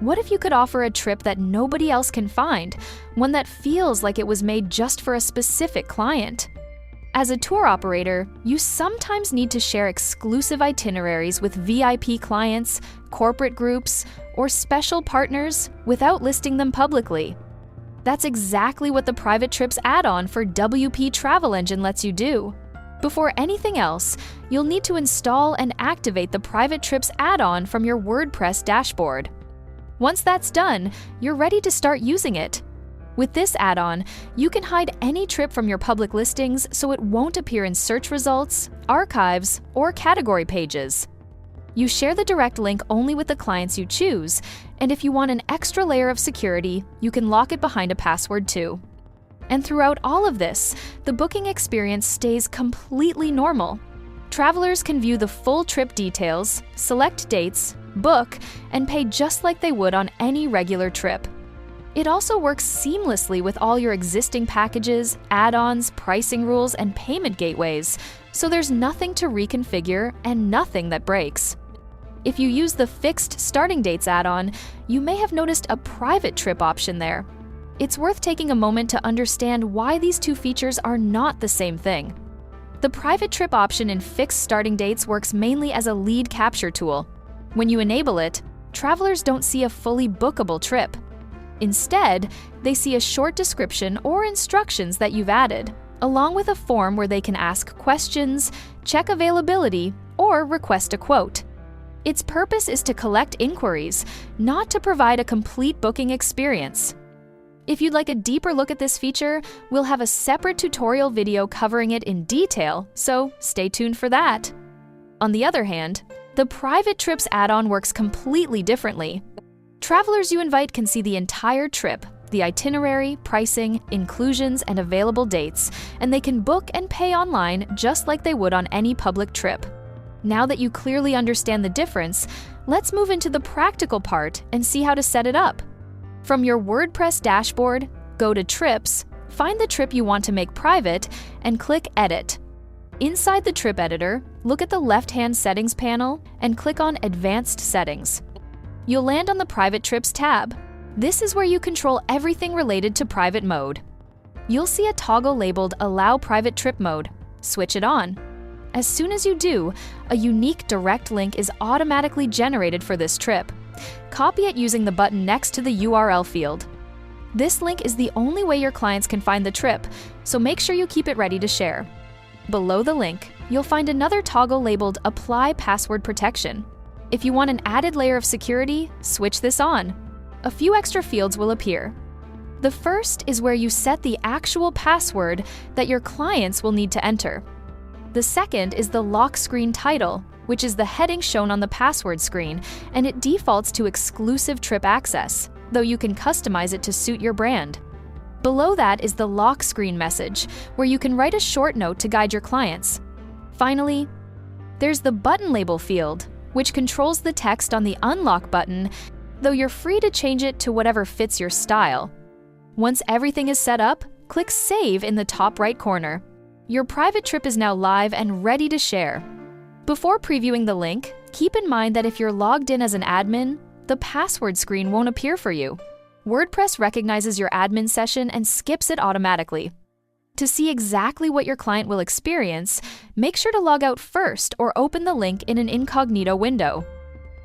What if you could offer a trip that nobody else can find, one that feels like it was made just for a specific client? As a tour operator, you sometimes need to share exclusive itineraries with VIP clients, corporate groups, or special partners without listing them publicly. That's exactly what the Private Trips add-on for WP Travel Engine lets you do. Before anything else, you'll need to install and activate the Private Trips add-on from your WordPress dashboard. Once that's done, you're ready to start using it. With this add-on, you can hide any trip from your public listings so it won't appear in search results, archives, or category pages. You share the direct link only with the clients you choose, and if you want an extra layer of security, you can lock it behind a password too. And throughout all of this, the booking experience stays completely normal. Travelers can view the full trip details, select dates, book, and pay just like they would on any regular trip. It also works seamlessly with all your existing packages, add-ons, pricing rules, and payment gateways, so there's nothing to reconfigure and nothing that breaks. If you use the Fixed Starting Dates add-on, you may have noticed a private trip option there. It's worth taking a moment to understand why these two features are not the same thing. The private trip option in Fixed Starting Dates works mainly as a lead capture tool. When you enable it, travelers don't see a fully bookable trip. Instead, they see a short description or instructions that you've added, along with a form where they can ask questions, check availability, or request a quote. Its purpose is to collect inquiries, not to provide a complete booking experience. If you'd like a deeper look at this feature, we'll have a separate tutorial video covering it in detail, so stay tuned for that. On the other hand, the Private Trips add-on works completely differently. Travelers you invite can see the entire trip, the itinerary, pricing, inclusions, and available dates, and they can book and pay online just like they would on any public trip. Now that you clearly understand the difference, let's move into the practical part and see how to set it up. From your WordPress dashboard, go to Trips, find the trip you want to make private, and click Edit. Inside the trip editor, look at the left-hand settings panel and click on Advanced Settings. You'll land on the Private Trips tab. This is where you control everything related to private mode. You'll see a toggle labeled Allow Private Trip Mode. Switch it on. As soon as you do, a unique direct link is automatically generated for this trip. Copy it using the button next to the URL field. This link is the only way your clients can find the trip, so make sure you keep it ready to share. Below the link, you'll find another toggle labeled Apply Password Protection. If you want an added layer of security, switch this on. A few extra fields will appear. The first is where you set the actual password that your clients will need to enter. The second is the lock screen title, which is the heading shown on the password screen, and it defaults to exclusive trip access, though you can customize it to suit your brand. Below that is the lock screen message, where you can write a short note to guide your clients. Finally, there's the button label field, which controls the text on the unlock button, though you're free to change it to whatever fits your style. Once everything is set up, click Save in the top right corner. Your private trip is now live and ready to share. Before previewing the link, keep in mind that if you're logged in as an admin, the password screen won't appear for you. WordPress recognizes your admin session and skips it automatically. To see exactly what your client will experience, make sure to log out first or open the link in an incognito window.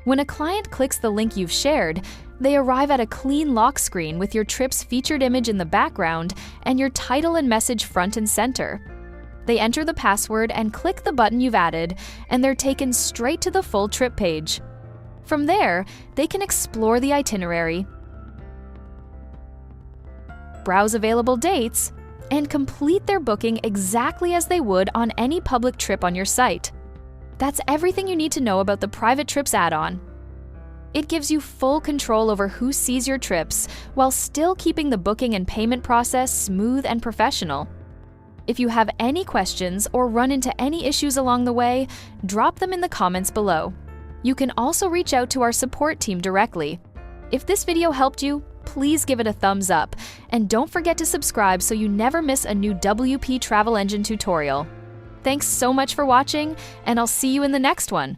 When a client clicks the link you've shared, they arrive at a clean lock screen with your trip's featured image in the background and your title and message front and center. They enter the password and click the button you've added, and they're taken straight to the full trip page. From there, they can explore the itinerary, browse available dates, and complete their booking exactly as they would on any public trip on your site. That's everything you need to know about the Private Trips add-on. It gives you full control over who sees your trips while still keeping the booking and payment process smooth and professional. If you have any questions or run into any issues along the way, drop them in the comments below. You can also reach out to our support team directly. If this video helped you, please give it a thumbs up, and don't forget to subscribe so you never miss a new WP Travel Engine tutorial. Thanks so much for watching, and I'll see you in the next one.